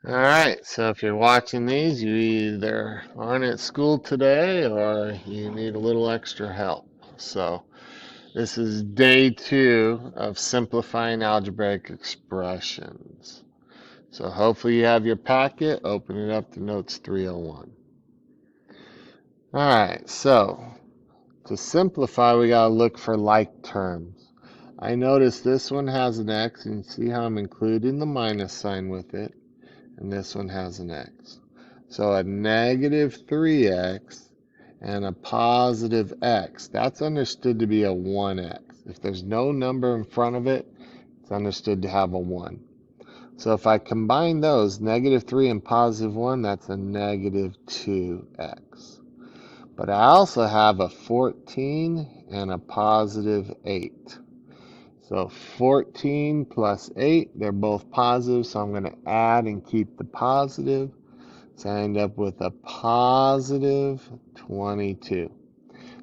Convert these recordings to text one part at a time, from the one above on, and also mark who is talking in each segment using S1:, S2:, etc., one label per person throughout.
S1: Alright, so if you're watching these, you either aren't at school today or you need a little extra help. So this is day 2 of simplifying algebraic expressions. So hopefully you have your packet, open it up to notes 301. Alright, so to simplify, we gotta look for like terms. I notice this one has an x, and see how I'm including the minus sign with it. And this one has an x. So a negative 3x and a positive x, that's understood to be a 1x. If there's no number in front of it, it's understood to have a 1. So if I combine those, negative 3 and positive 1, that's a negative 2x. But I also have a 14 and a positive 8. So 14 plus 8, they're both positive, so I'm going to add and keep the positive. So I end up with a positive 22.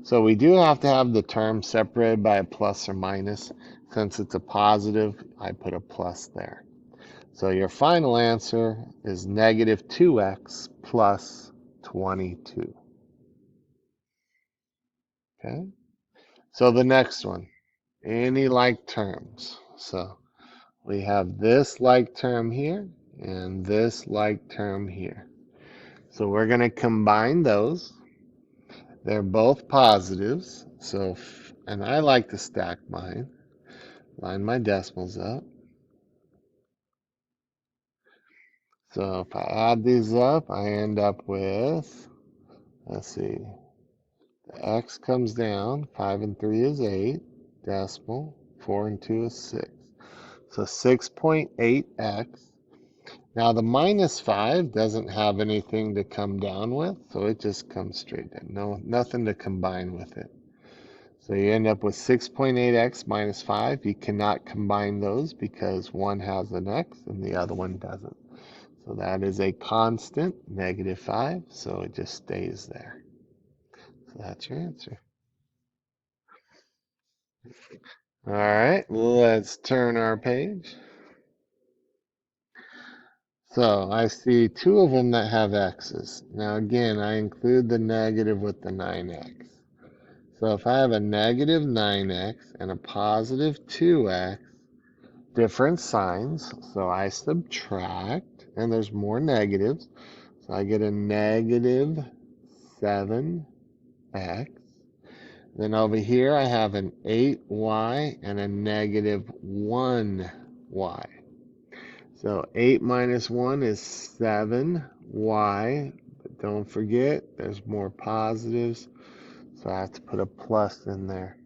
S1: So we do have to have the term separated by a plus or minus. Since it's a positive, I put a plus there. So your final answer is negative 2x plus 22. Okay? So the next one, any like terms. So we have this like term here and this like term here. So we're going to combine those. They're both positives. So, and I like to stack mine. Line my decimals up. So if I add these up, I end up with, let's see, the x comes down. 5 and 3 is 8. Decimal. 4 and 2 is 6. So 6.8x. Now the minus 5 doesn't have anything to come down with, so it just comes straight in. No, nothing to combine with it. So you end up with 6.8x minus 5. You cannot combine those because one has an x and the other one doesn't. So that is a constant, negative 5, so it just stays there. So that's your answer. All right, let's turn our page. So I see 2 of them that have x's. Now again, I include the negative with the 9x. So if I have a negative 9x and a positive 2x, different signs, so I subtract, and there's more negatives, so I get a negative 7x. Then over here I have an 8y and a negative 1y. So 8 minus 1 is 7y, but don't forget there's more positives, so I have to put a plus in there.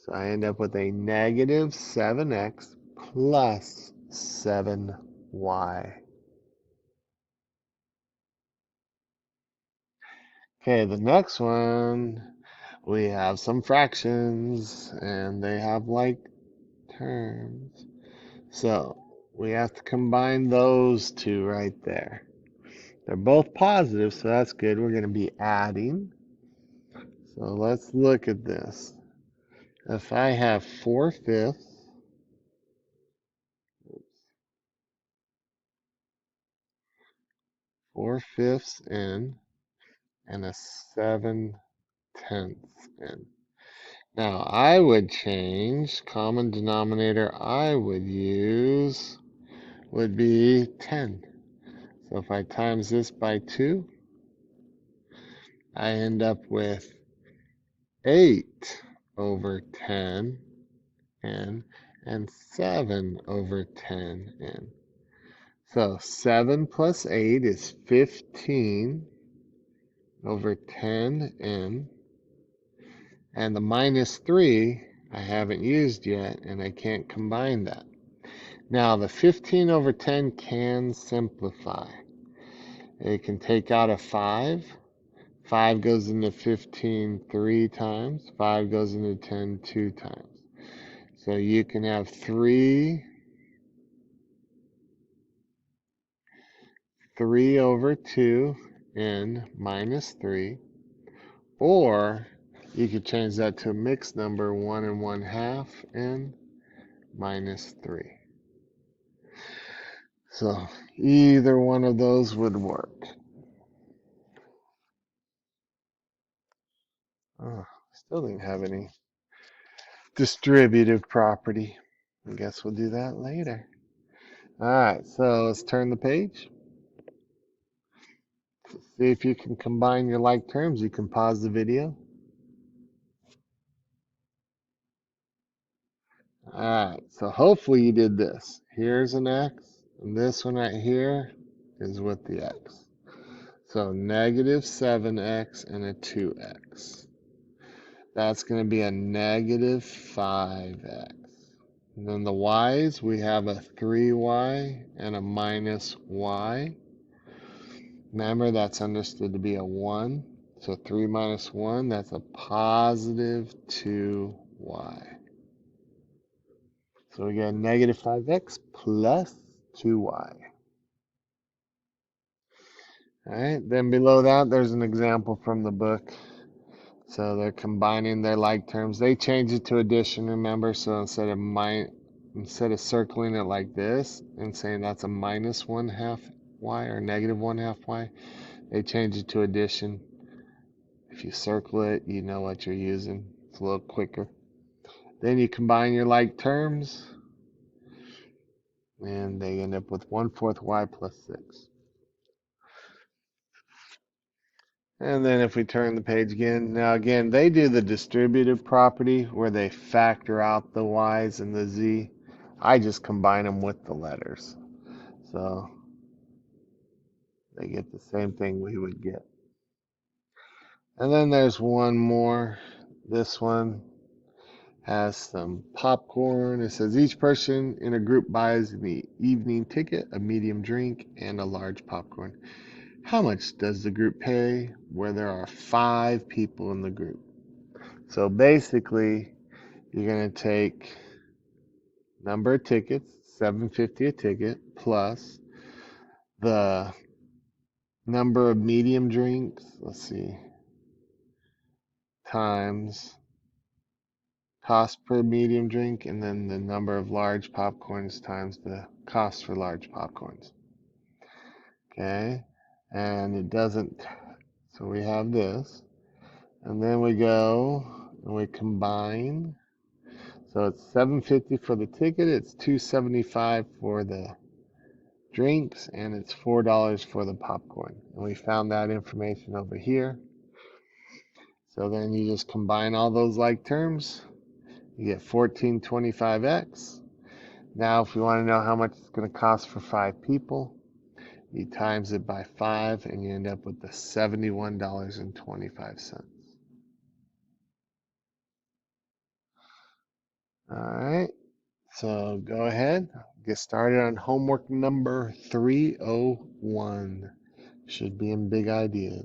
S1: So I end up with a negative 7x plus 7y. Okay, the next one, we have some fractions, and they have like terms. So we have to combine those two right there. They're both positive, so that's good. We're going to be adding. So let's look at this. If I have 4/5, 4/5 in, and a 7/10 in. Now I would change, common denominator I would use would be 10. So if I times this by 2, I end up with 8 over 10 n and 7 over 10 n. So 7 plus 8 is 15 over 10 n. And the minus 3 I haven't used yet, and I can't combine that. Now the 15 over 10 can simplify. It can take out a 5. 5 goes into 15 3 times. 5 goes into 10 2 times. So you can have 3 over 2 n minus 3. Or you could change that to a mixed number, 1 and 1/2 n minus 3. So either one of those would work. Oh, still didn't have any distributive property. I guess we'll do that later. All right, so let's turn the page. See if you can combine your like terms. You can pause the video. All right, so hopefully you did this. Here's an x, and this one right here is with the x. So negative 7x and a 2x. That's going to be a negative 5x. And then the y's, we have a 3y and a minus y. Remember, that's understood to be a 1. So 3 minus 1, that's a positive 2y. So we get negative 5x plus 2y. All right, then below that, there's an example from the book. So they're combining their like terms. They change it to addition, remember? So instead of circling it like this and saying that's a minus 1/2 y or negative 1/2 y, they change it to addition. If you circle it, you know what you're using. It's a little quicker. Then you combine your like terms, and they end up with 1/4 y plus 6. And then if we turn the page again, now again, they do the distributive property where they factor out the y's and the z. I just combine them with the letters. So they get the same thing we would get. And then there's one more. This one has some popcorn. It says each person in a group buys the evening ticket, a medium drink, and a large popcorn. How much does the group pay where there are 5 people in the group? So basically, you're going to take number of tickets, $7.50 a ticket, plus the number of medium drinks, let's see, times cost per medium drink, and then the number of large popcorns times the cost for large popcorns. Okay, and it doesn't, so we have this, and then we go and we combine. So it's $7.50 for the ticket, it's $2.75 for the drinks, and it's $4 for the popcorn. And we found that information over here. So then you just combine all those like terms. You get 1425x. Now, if you want to know how much it's going to cost for 5 people, you times it by 5 and you end up with the $71.25. All right. So go ahead, get started on homework number 301. Should be in big ideas.